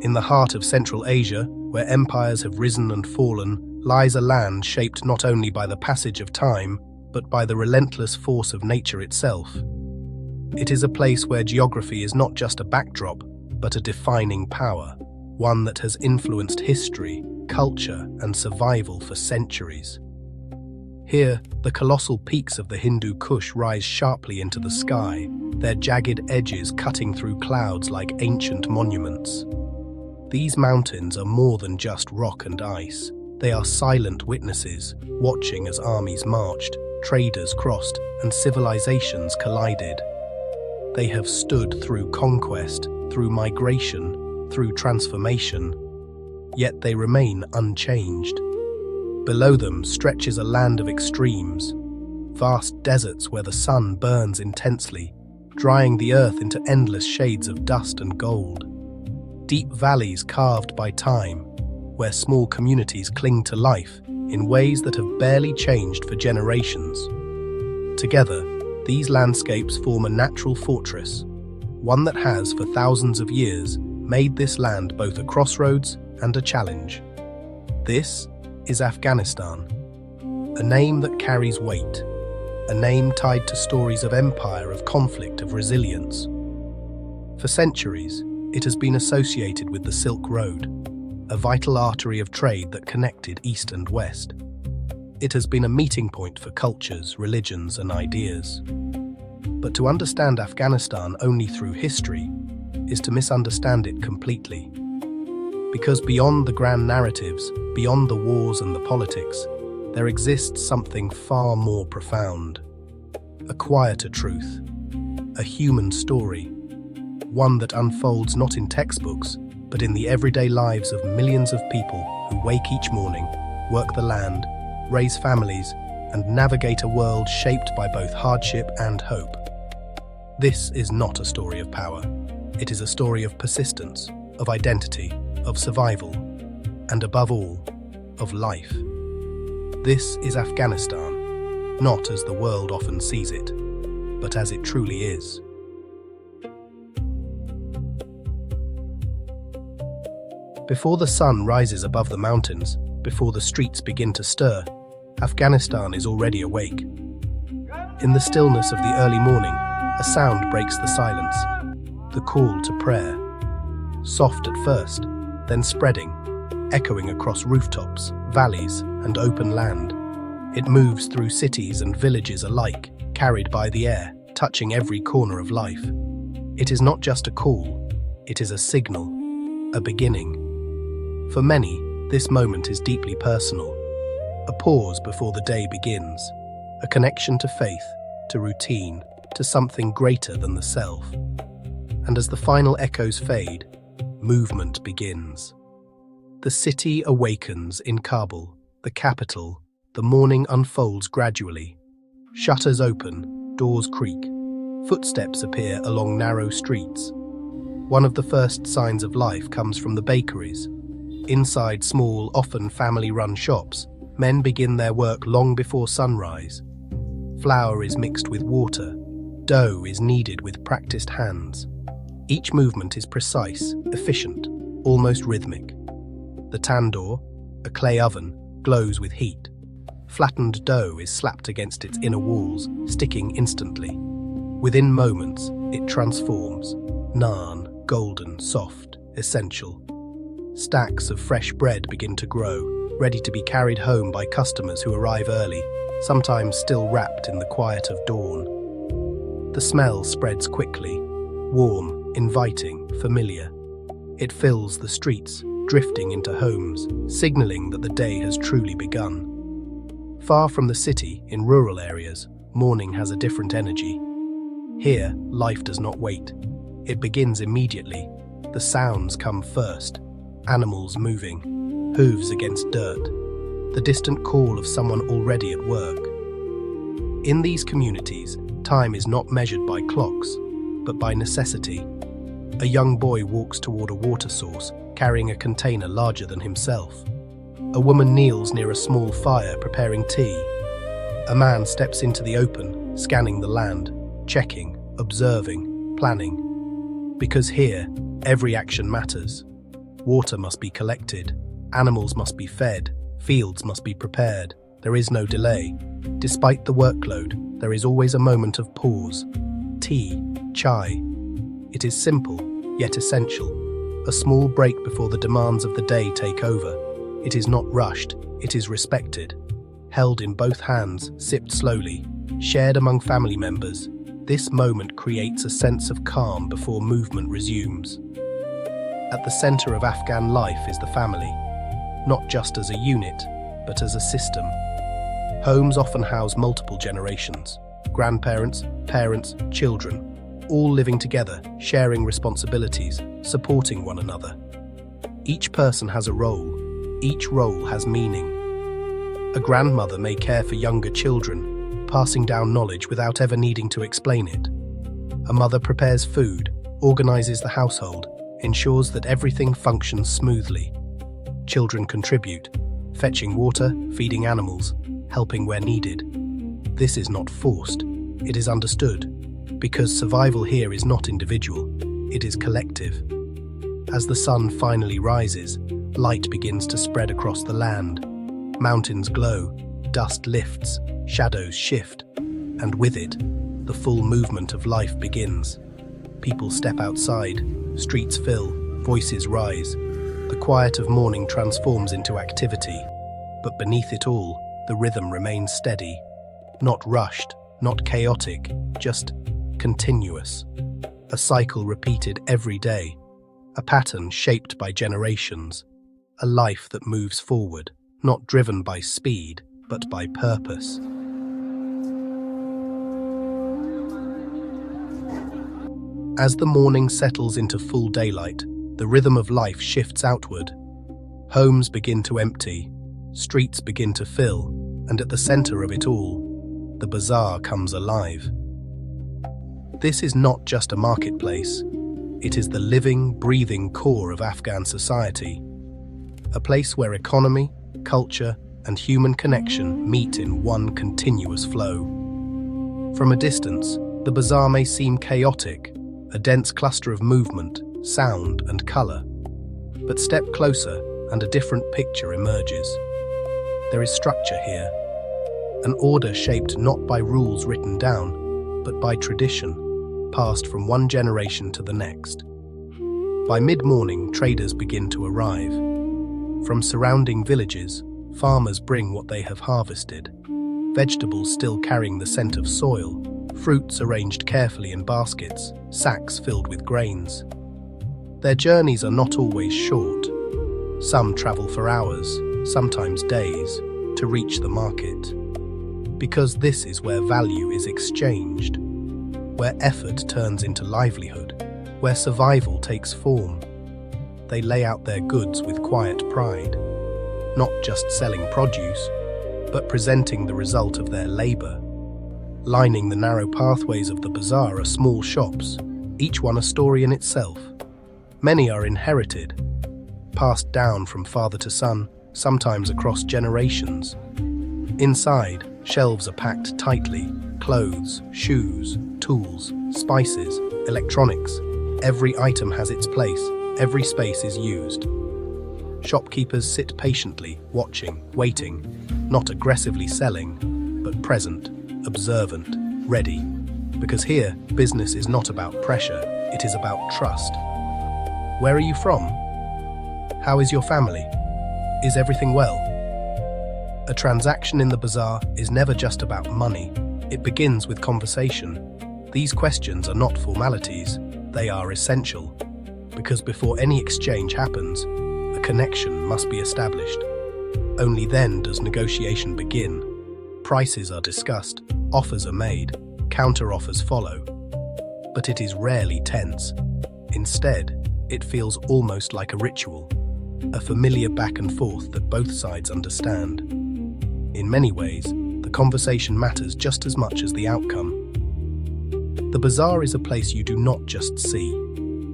In the heart of Central Asia, where empires have risen and fallen, lies a land shaped not only by the passage of time, but by the relentless force of nature itself. It is a place where geography is not just a backdrop, but a defining power, one that has influenced history, culture, and survival for centuries. Here, the colossal peaks of the Hindu Kush rise sharply into the sky, their jagged edges cutting through clouds like ancient monuments. These mountains are more than just rock and ice. They are silent witnesses, watching as armies marched, traders crossed, and civilizations collided. They have stood through conquest, through migration, through transformation, yet they remain unchanged. Below them stretches a land of extremes, vast deserts where the sun burns intensely, drying the earth into endless shades of dust and gold. Deep valleys carved by time, where small communities cling to life in ways that have barely changed for generations. Together, these landscapes form a natural fortress, one that has, for thousands of years, made this land both a crossroads and a challenge. This is Afghanistan, a name that carries weight, a name tied to stories of empire, of conflict, of resilience. For centuries, it has been associated with the Silk Road, a vital artery of trade that connected East and West. It has been a meeting point for cultures, religions, and ideas. But to understand Afghanistan only through history is to misunderstand it completely. Because beyond the grand narratives, beyond the wars and the politics, there exists something far more profound. A quieter truth, a human story, one that unfolds not in textbooks, but in the everyday lives of millions of people who wake each morning, work the land, raise families, and navigate a world shaped by both hardship and hope. This is not a story of power. It is a story of persistence, of identity, of survival, and above all, of life. This is Afghanistan, not as the world often sees it, but as it truly is. Before the sun rises above the mountains, before the streets begin to stir, Afghanistan is already awake. In the stillness of the early morning, a sound breaks the silence, the call to prayer. Soft at first, then spreading, echoing across rooftops, valleys, and open land. It moves through cities and villages alike, carried by the air, touching every corner of life. It is not just a call, it is a signal, a beginning. For many, this moment is deeply personal, a pause before the day begins, a connection to faith, to routine, to something greater than the self. And as the final echoes fade, movement begins. The city awakens in Kabul, the capital. The morning unfolds gradually. Shutters open, doors creak, footsteps appear along narrow streets. One of the first signs of life comes from the bakeries. Inside small, often family-run shops, men begin their work long before sunrise. Flour is mixed with water. Dough is kneaded with practiced hands. Each movement is precise, efficient, almost rhythmic. The tandoor, a clay oven, glows with heat. Flattened dough is slapped against its inner walls, sticking instantly. Within moments, it transforms. Naan, golden, soft, essential. Stacks of fresh bread begin to grow, ready to be carried home by customers who arrive early, sometimes still wrapped in the quiet of dawn. The smell spreads quickly, warm, inviting, familiar. It fills the streets, drifting into homes, signaling that the day has truly begun. Far from the city, in rural areas, morning has a different energy. Here, life does not wait. It begins immediately. The sounds come first. Animals moving, hooves against dirt, the distant call of someone already at work. In these communities, time is not measured by clocks, but by necessity. A young boy walks toward a water source, carrying a container larger than himself. A woman kneels near a small fire, preparing tea. A man steps into the open, scanning the land, checking, observing, planning. Because here, every action matters. Water must be collected, animals must be fed, fields must be prepared. There is no delay. Despite the workload, there is always a moment of pause. Tea, chai. It is simple, yet essential. A small break before the demands of the day take over. It is not rushed, it is respected. Held in both hands, sipped slowly, shared among family members. This moment creates a sense of calm before movement resumes. At the center of Afghan life is the family, not just as a unit, but as a system. Homes often house multiple generations, grandparents, parents, children, all living together, sharing responsibilities, supporting one another. Each person has a role, each role has meaning. A grandmother may care for younger children, passing down knowledge without ever needing to explain it. A mother prepares food, organizes the household, ensures that everything functions smoothly. Children contribute, fetching water, feeding animals, helping where needed. This is not forced, it is understood, because survival here is not individual, it is collective. As the sun finally rises, light begins to spread across the land. Mountains glow, dust lifts, shadows shift, and with it, the full movement of life begins. People step outside, streets fill, voices rise. The quiet of morning transforms into activity, but beneath it all, the rhythm remains steady. Not rushed, not chaotic, just continuous. A cycle repeated every day, a pattern shaped by generations, a life that moves forward, not driven by speed, but by purpose. As the morning settles into full daylight, the rhythm of life shifts outward. Homes begin to empty, streets begin to fill, and at the center of it all, the bazaar comes alive. This is not just a marketplace, it is the living, breathing core of Afghan society. A place where economy, culture, and human connection meet in one continuous flow. From a distance, the bazaar may seem chaotic, a dense cluster of movement, sound, and color. But step closer, and a different picture emerges. There is structure here, an order shaped not by rules written down, but by tradition, passed from one generation to the next. By mid-morning, traders begin to arrive. From surrounding villages, farmers bring what they have harvested. Vegetables still carrying the scent of soil, fruits arranged carefully in baskets, sacks filled with grains. Their journeys are not always short. Some travel for hours, sometimes days, to reach the market. Because this is where value is exchanged, where effort turns into livelihood, where survival takes form. They lay out their goods with quiet pride, not just selling produce, but presenting the result of their labor. Lining the narrow pathways of the bazaar are small shops, each one a story in itself. Many are inherited, passed down from father to son, sometimes across generations. Inside, shelves are packed tightly, clothes, shoes, tools, spices, electronics. Every item has its place, every space is used. Shopkeepers sit patiently, watching, waiting, not aggressively selling, but present, observant, ready. Because here, business is not about pressure, it is about trust. Where are you from? How is your family? Is everything well? A transaction in the bazaar is never just about money. It begins with conversation. These questions are not formalities, they are essential. Because before any exchange happens, a connection must be established. Only then does negotiation begin. Prices are discussed, offers are made, counter-offers follow. But it is rarely tense. Instead, it feels almost like a ritual, a familiar back and forth that both sides understand. In many ways, the conversation matters just as much as the outcome. The bazaar is a place you do not just see,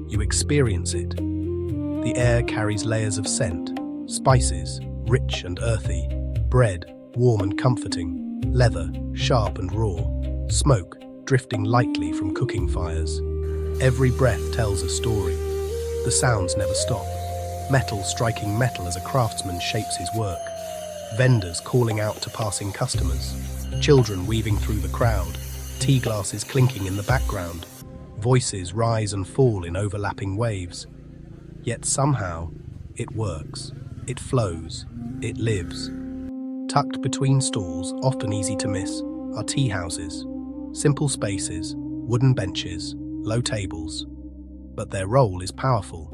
you experience it. The air carries layers of scent, spices, rich and earthy, bread, warm and comforting, leather, sharp and raw, smoke, drifting lightly from cooking fires. Every breath tells a story. The sounds never stop. metal striking metal as a craftsman shapes his work, vendors calling out to passing customers, children weaving through the crowd, tea glasses clinking in the background, voices rise and fall in overlapping waves. Yet somehow, it works, it flows, it lives. Tucked between stalls, often easy to miss, are tea houses, simple spaces, wooden benches, low tables, but their role is powerful.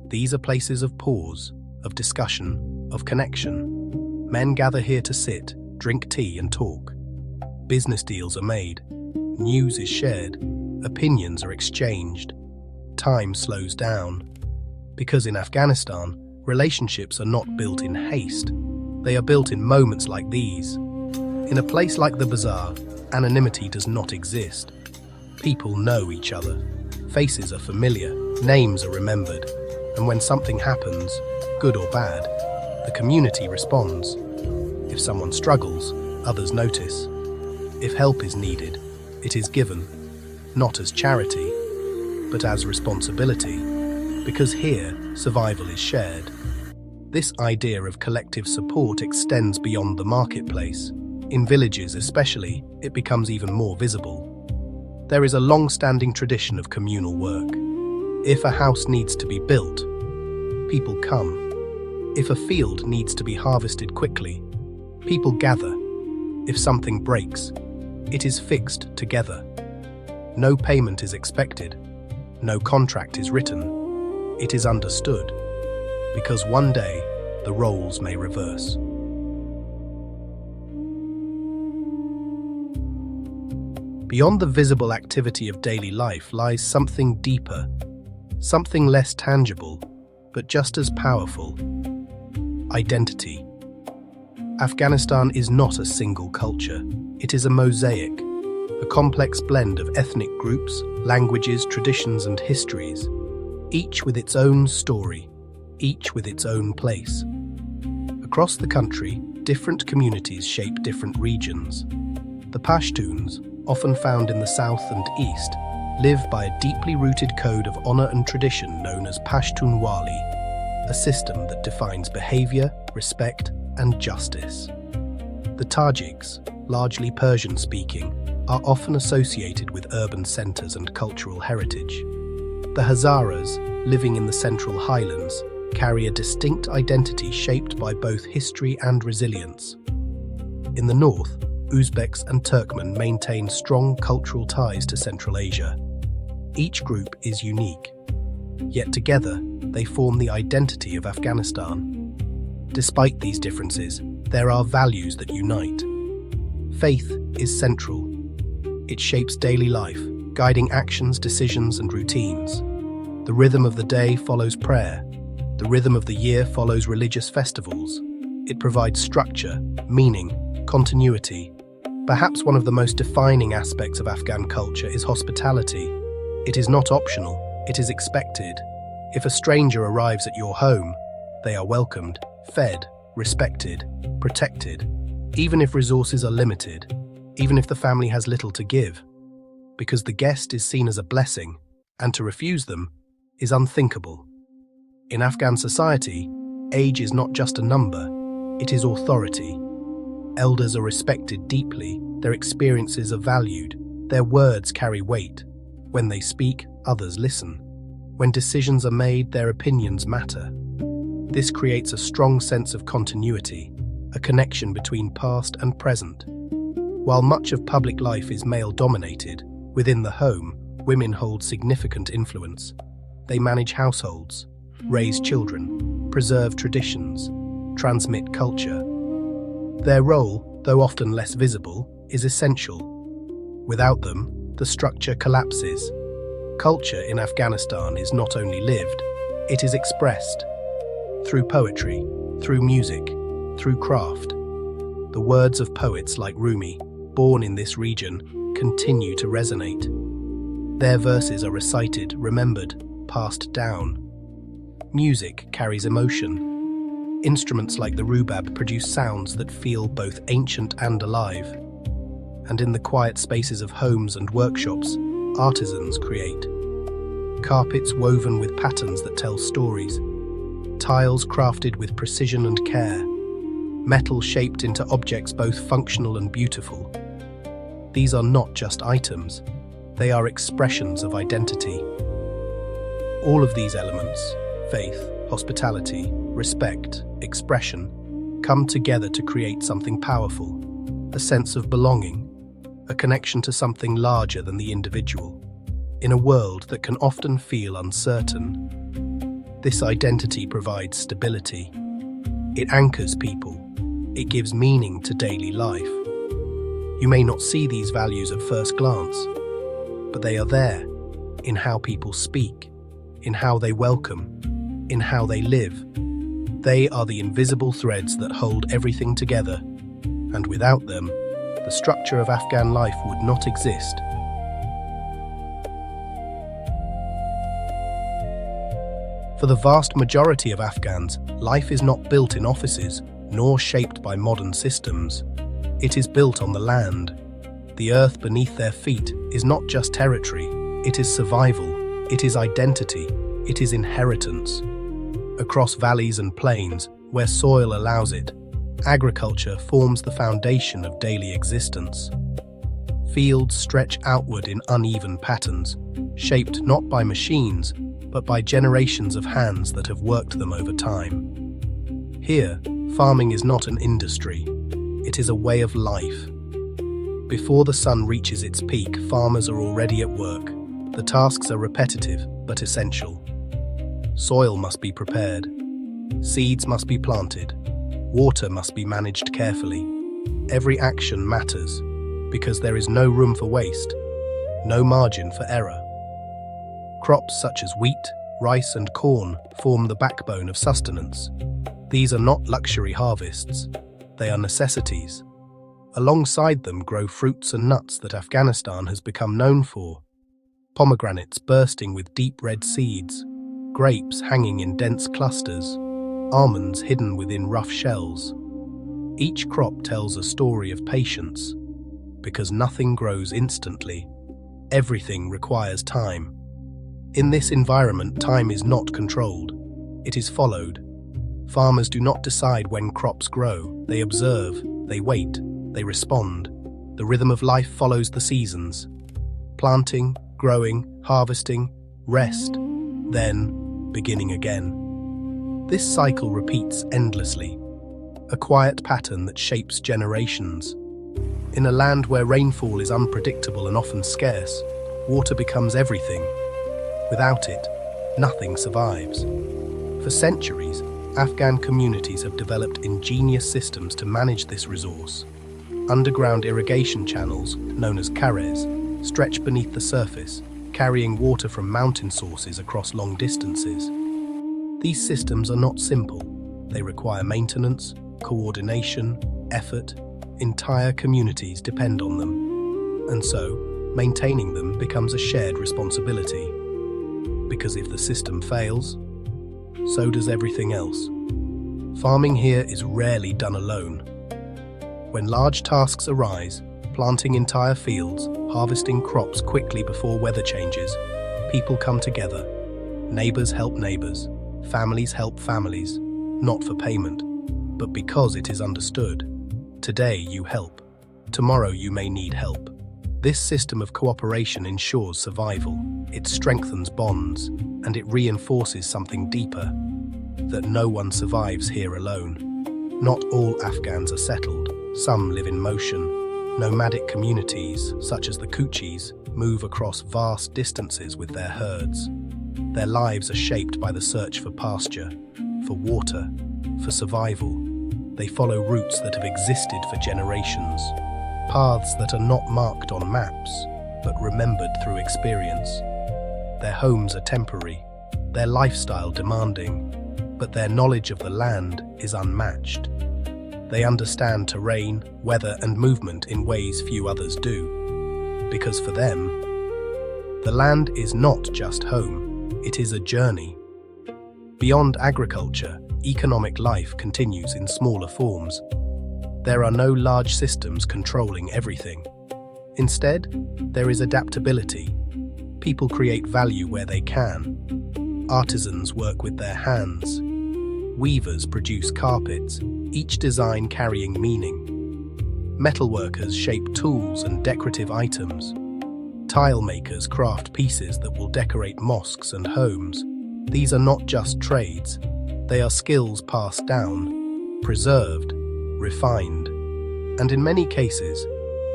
These are places of pause, of discussion, of connection. Men gather here to sit, drink tea and talk. Business deals are made, news is shared, opinions are exchanged. Time slows down. Because in Afghanistan, relationships are not built in haste. They are built in moments like these. In a place like the Bazaar, anonymity does not exist. People know each other. Faces are familiar, names are remembered. And when something happens, good or bad, the community responds. If someone struggles, others notice. If help is needed, it is given, not as charity, but as responsibility, because here, survival is shared. This idea of collective support extends beyond the marketplace. In villages especially, it becomes even more visible. There is a long-standing tradition of communal work. If a house needs to be built, people come. If a field needs to be harvested quickly, people gather. If something breaks, it is fixed together. No payment is expected. No contract is written. It is understood. Because one day, the roles may reverse. Beyond the visible activity of daily life lies something deeper, something less tangible, but just as powerful. Identity. Afghanistan is not a single culture. It is a mosaic, a complex blend of ethnic groups, languages, traditions, and histories, each with its own story, each with its own place. Across the country, different communities shape different regions. The Pashtuns, often found in the south and east, live by a deeply rooted code of honor and tradition known as Pashtunwali, a system that defines behavior, respect, and justice. The Tajiks, largely Persian-speaking, are often associated with urban centers and cultural heritage. The Hazaras, living in the Central Highlands, carry a distinct identity shaped by both history and resilience. In the north, Uzbeks and Turkmen maintain strong cultural ties to Central Asia. Each group is unique, yet together they form the identity of Afghanistan. Despite these differences, there are values that unite. Faith is central. It shapes daily life, guiding actions, decisions, and routines. The rhythm of the day follows prayer. The rhythm of the year follows religious festivals. It provides structure, meaning, continuity. Perhaps one of the most defining aspects of Afghan culture is hospitality. It is not optional, it is expected. If a stranger arrives at your home, they are welcomed, fed, respected, protected, even if resources are limited, even if the family has little to give, because the guest is seen as a blessing, and to refuse them is unthinkable. In Afghan society, age is not just a number, it is authority. Elders are respected deeply, their experiences are valued, their words carry weight. When they speak, others listen. When decisions are made, their opinions matter. This creates a strong sense of continuity, a connection between past and present. While much of public life is male-dominated, within the home, women hold significant influence. They manage households, raise children, preserve traditions, transmit culture. Their role, though often less visible, is essential. Without them, the structure collapses. Culture in Afghanistan is not only lived, it is expressed. Through poetry, through music, through craft. The words of poets like Rumi, born in this region, continue to resonate. Their verses are recited, remembered, passed down. Music carries emotion. Instruments like the rubab produce sounds that feel both ancient and alive. And in the quiet spaces of homes and workshops, artisans create. Carpets woven with patterns that tell stories. tiles crafted with precision and care, metal shaped into objects both functional and beautiful. These are not just items, they are expressions of identity. All of these elements, faith, hospitality, respect, expression, come together to create something powerful, a sense of belonging, a connection to something larger than the individual. In a world that can often feel uncertain, this identity provides stability. It anchors people. It gives meaning to daily life. You may not see these values at first glance, but they are there, in how people speak, in how they welcome, in how they live. They are the invisible threads that hold everything together, and without them, the structure of Afghan life would not exist. For the vast majority of Afghans, life is not built in offices, nor shaped by modern systems. It is built on the land. The earth beneath their feet is not just territory, it is survival, it is identity, it is inheritance. Across valleys and plains, where soil allows it, agriculture forms the foundation of daily existence. Fields stretch outward in uneven patterns, shaped not by machines, but by generations of hands that have worked them over time. Here, farming is not an industry, it is a way of life. Before the sun reaches its peak, farmers are already at work. The tasks are repetitive, but essential. Soil must be prepared. Seeds must be planted. Water must be managed carefully. Every action matters, because there is no room for waste, no margin for error. Crops such as wheat, rice and corn form the backbone of sustenance. These are not luxury harvests, they are necessities. Alongside them grow fruits and nuts that Afghanistan has become known for. Pomegranates bursting with deep red seeds, grapes hanging in dense clusters, almonds hidden within rough shells. Each crop tells a story of patience, because nothing grows instantly. Everything requires time. In this environment, time is not controlled. It is followed. Farmers do not decide when crops grow. They observe, they wait, they respond. The rhythm of life follows the seasons. Planting, growing, harvesting, rest, then beginning again. This cycle repeats endlessly, a quiet pattern that shapes generations. In a land where rainfall is unpredictable and often scarce, water becomes everything. Without it, nothing survives. For centuries, Afghan communities have developed ingenious systems to manage this resource. Underground irrigation channels, known as kares, stretch beneath the surface, carrying water from mountain sources across long distances. These systems are not simple. They require maintenance, coordination, effort. Entire communities depend on them. And so, maintaining them becomes a shared responsibility. Because if the system fails, so does everything else. Farming here is rarely done alone. When large tasks arise, planting entire fields, harvesting crops quickly before weather changes, people come together. Neighbors help neighbors, families help families, not for payment, but because it is understood. Today you help, tomorrow you may need help. This system of cooperation ensures survival, it strengthens bonds, and it reinforces something deeper, that no one survives here alone. Not all Afghans are settled, some live in motion. Nomadic communities, such as the Kuchis, move across vast distances with their herds. Their lives are shaped by the search for pasture, for water, for survival. They follow routes that have existed for generations. Paths that are not marked on maps, but remembered through experience. Their homes are temporary, their lifestyle demanding, but their knowledge of the land is unmatched. They understand terrain, weather, and movement in ways few others do. Because for them, the land is not just home, it is a journey. Beyond agriculture, economic life continues in smaller forms. There are no large systems controlling everything. Instead, there is adaptability. People create value where they can. Artisans work with their hands. Weavers produce carpets, each design carrying meaning. Metalworkers shape tools and decorative items. Tile makers craft pieces that will decorate mosques and homes. These are not just trades, they are skills passed down, preserved, refined, and in many cases,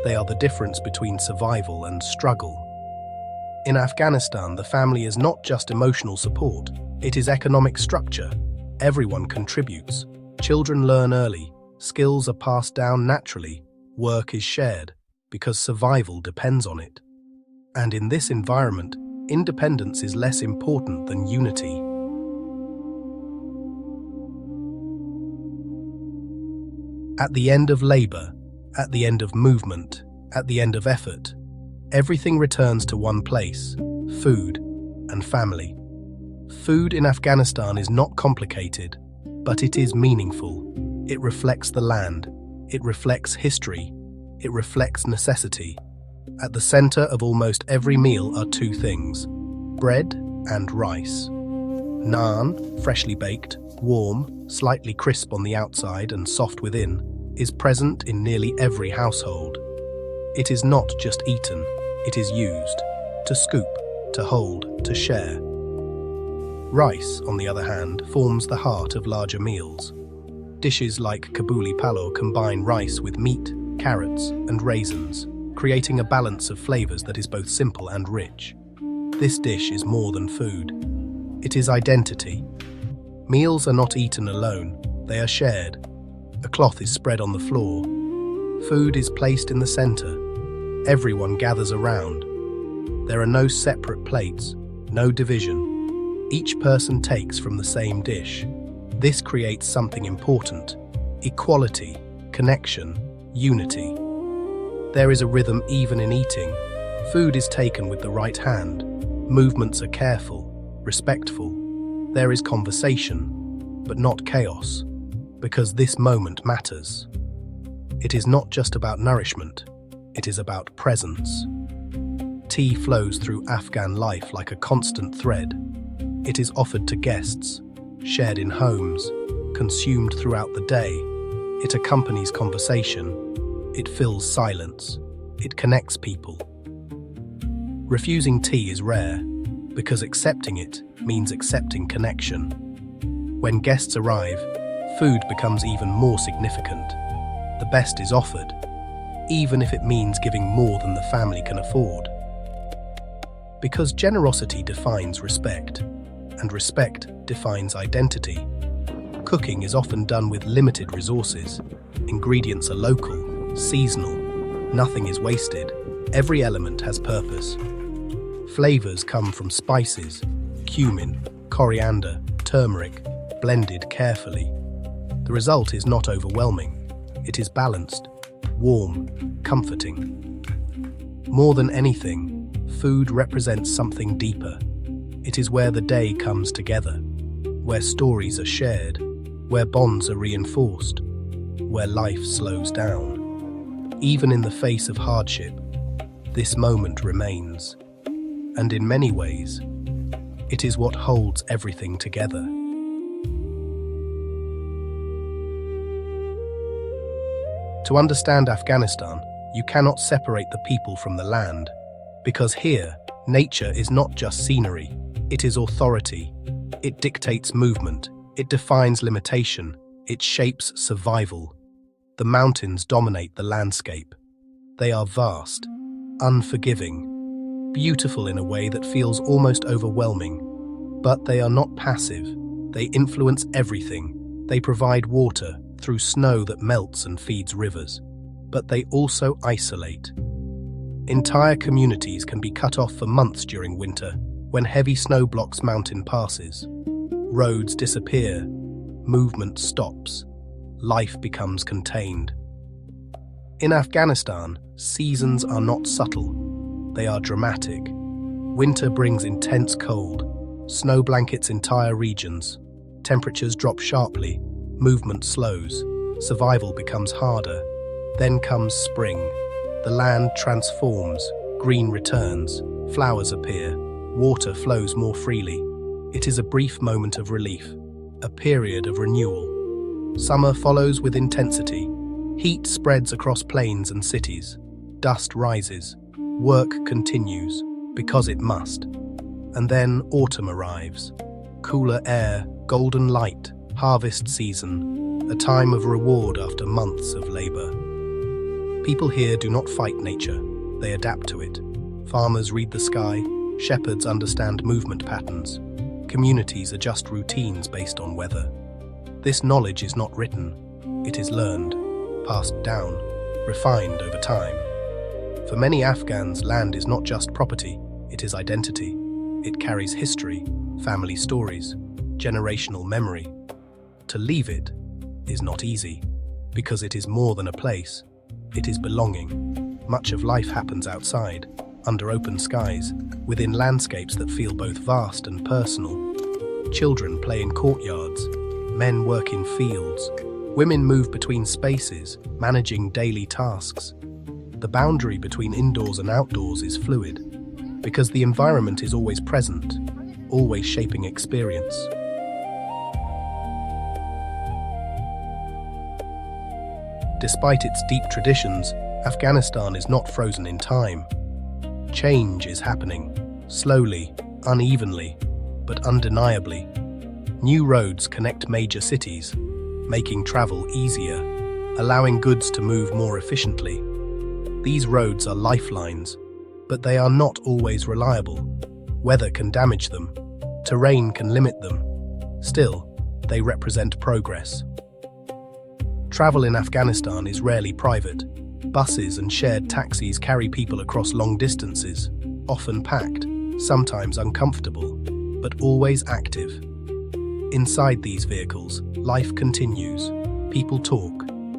they are the difference between survival and struggle. In Afghanistan, the family is not just emotional support, it is economic structure. Everyone contributes. Children learn early, skills are passed down naturally, work is shared, because survival depends on it. And in this environment, independence is less important than unity. At the end of labor, at the end of movement, at the end of effort, everything returns to one place: food and family. Food in Afghanistan is not complicated, but it is meaningful. It reflects the land, it reflects history, it reflects necessity. At the center of almost every meal are two things: bread and rice. Naan, freshly baked, warm, slightly crisp on the outside and soft within, is present in nearly every household. It is not just eaten, it is used to scoop, to hold, to share. Rice, on the other hand, forms the heart of larger meals. Dishes like kabuli palo combine rice with meat, carrots, and raisins, creating a balance of flavors that is both simple and rich. This dish is more than food. It is identity. Meals are not eaten alone, they are shared. A cloth is spread on the floor. Food is placed in the center. Everyone gathers around. There are no separate plates, no division. Each person takes from the same dish. This creates something important: equality, connection, unity. There is a rhythm even in eating. Food is taken with the right hand. Movements are careful, respectful. There is conversation, but not chaos, because this moment matters. It is not just about nourishment, it is about presence. Tea flows through Afghan life like a constant thread. It is offered to guests, shared in homes, consumed throughout the day. It accompanies conversation. It fills silence. It connects people. Refusing tea is rare, because accepting it means accepting connection. When guests arrive, food becomes even more significant. The best is offered, even if it means giving more than the family can afford. Because generosity defines respect, and respect defines identity. Cooking is often done with limited resources. Ingredients are local, seasonal. Nothing is wasted. Every element has purpose. Flavors come from spices, cumin, coriander, turmeric, blended carefully. The result is not overwhelming. It is balanced, warm, comforting. More than anything, food represents something deeper. It is where the day comes together, where stories are shared, where bonds are reinforced, where life slows down. Even in the face of hardship, this moment remains. And in many ways, it is what holds everything together. To understand Afghanistan, you cannot separate the people from the land, because here, nature is not just scenery. It is authority. It dictates movement. It defines limitation. It shapes survival. The mountains dominate the landscape. They are vast, unforgiving, beautiful in a way that feels almost overwhelming. But they are not passive. They influence everything. They provide water through snow that melts and feeds rivers. But they also isolate. Entire communities can be cut off for months during winter, when heavy snow blocks mountain passes. Roads disappear, movement stops, life becomes contained. In Afghanistan, seasons are not subtle, they are dramatic. Winter brings intense cold, snow blankets entire regions, temperatures drop sharply, movement slows, survival becomes harder. Then comes spring. The land transforms, green returns, flowers appear, water flows more freely. It is a brief moment of relief. a period of renewal. Summer follows with intensity. Heat spreads across plains and cities. Dust rises. Work continues, because it must. And then autumn arrives. Cooler air, golden light, harvest season, a time of reward after months of labor. People here do not fight nature, they adapt to it. Farmers read the sky, shepherds understand movement patterns, communities adjust routines based on weather. This knowledge is not written, it is learned, passed down, refined over time. For many Afghans, land is not just property, it is identity. It carries history, family stories, generational memory. To leave it is not easy, because it is more than a place, it is belonging. Much of life happens outside, under open skies, within landscapes that feel both vast and personal. Children play in courtyards, men work in fields, women move between spaces, managing daily tasks. The boundary between indoors and outdoors is fluid, because the environment is always present, always shaping experience. Despite its deep traditions, Afghanistan is not frozen in time. Change is happening, slowly, unevenly, but undeniably. New roads connect major cities, making travel easier, allowing goods to move more efficiently. These roads are lifelines, but they are not always reliable. Weather can damage them, terrain can limit them. Still, they represent progress. Travel in Afghanistan is rarely private. Buses and shared taxis carry people across long distances, often packed, sometimes uncomfortable, but always active. Inside these vehicles, life continues. People talk,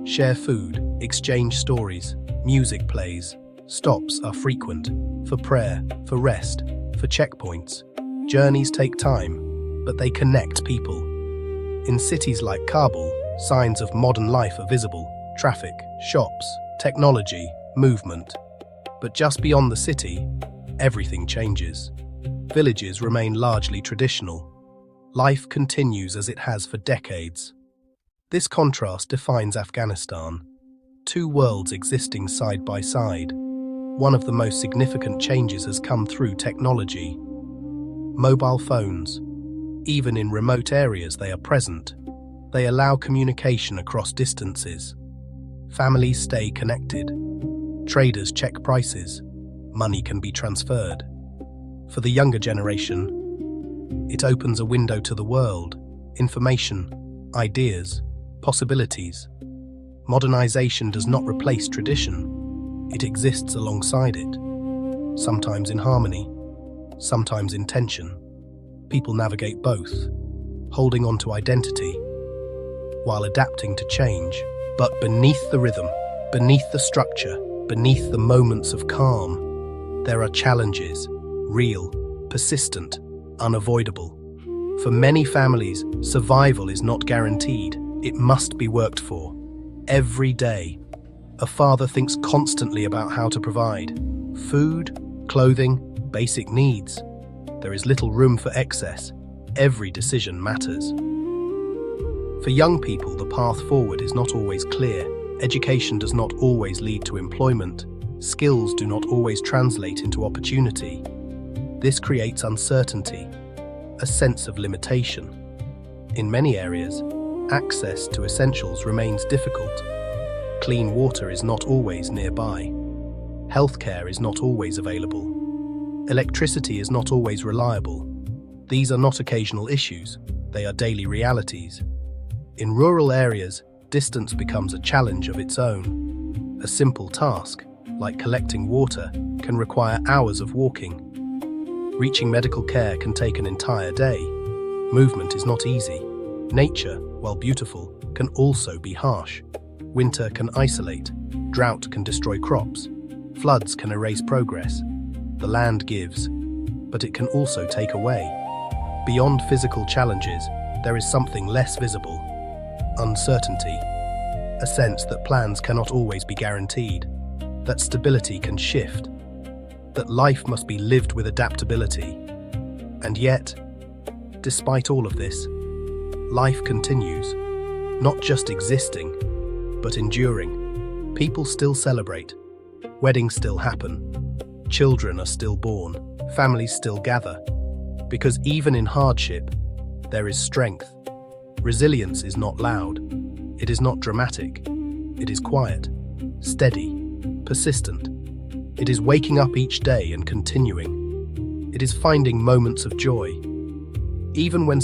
share food, exchange stories, music plays. Stops are frequent, for prayer, for rest, for checkpoints. Journeys take time, but they connect people. In cities like Kabul, signs of modern life are visible: traffic, shops, technology, movement. But just beyond the city, everything changes. Villages remain largely traditional. Life continues as it has for decades. This contrast defines Afghanistan. Two worlds existing side by side. One of the most significant changes has come through technology. Mobile phones. Even in remote areas, they are present. They allow communication across distances. Families stay connected. Traders check prices. Money can be transferred. For the younger generation, it opens a window to the world, information, ideas, possibilities. Modernization does not replace tradition. It exists alongside it, sometimes in harmony, sometimes in tension. People navigate both, holding on to identity while adapting to change. But beneath the rhythm, beneath the structure, beneath the moments of calm, there are challenges, real, persistent, unavoidable. For many families, survival is not guaranteed. It must be worked for. Every day, a father thinks constantly about how to provide food, clothing, basic needs. There is little room for excess. Every decision matters. For young people, the path forward is not always clear. Education does not always lead to employment. Skills do not always translate into opportunity. This creates uncertainty, a sense of limitation. In many areas, access to essentials remains difficult. Clean water is not always nearby. Healthcare is not always available. Electricity is not always reliable. These are not occasional issues, they are daily realities. In rural areas, distance becomes a challenge of its own. A simple task, like collecting water, can require hours of walking. Reaching medical care can take an entire day. Movement is not easy. Nature, while beautiful, can also be harsh. Winter can isolate. Drought can destroy crops. Floods can erase progress. The land gives, but it can also take away. Beyond physical challenges, there is something less visible. Uncertainty. A sense that plans cannot always be guaranteed. That stability can shift. That life must be lived with adaptability. And yet, despite all of this, Life continues, not just existing, but enduring. People still celebrate, weddings still happen, children are still born, families still gather. Because even in hardship, there is strength. Resilience is not loud, it is not dramatic, it is quiet, steady, persistent. It is waking up each day and continuing. It is finding moments of joy, even when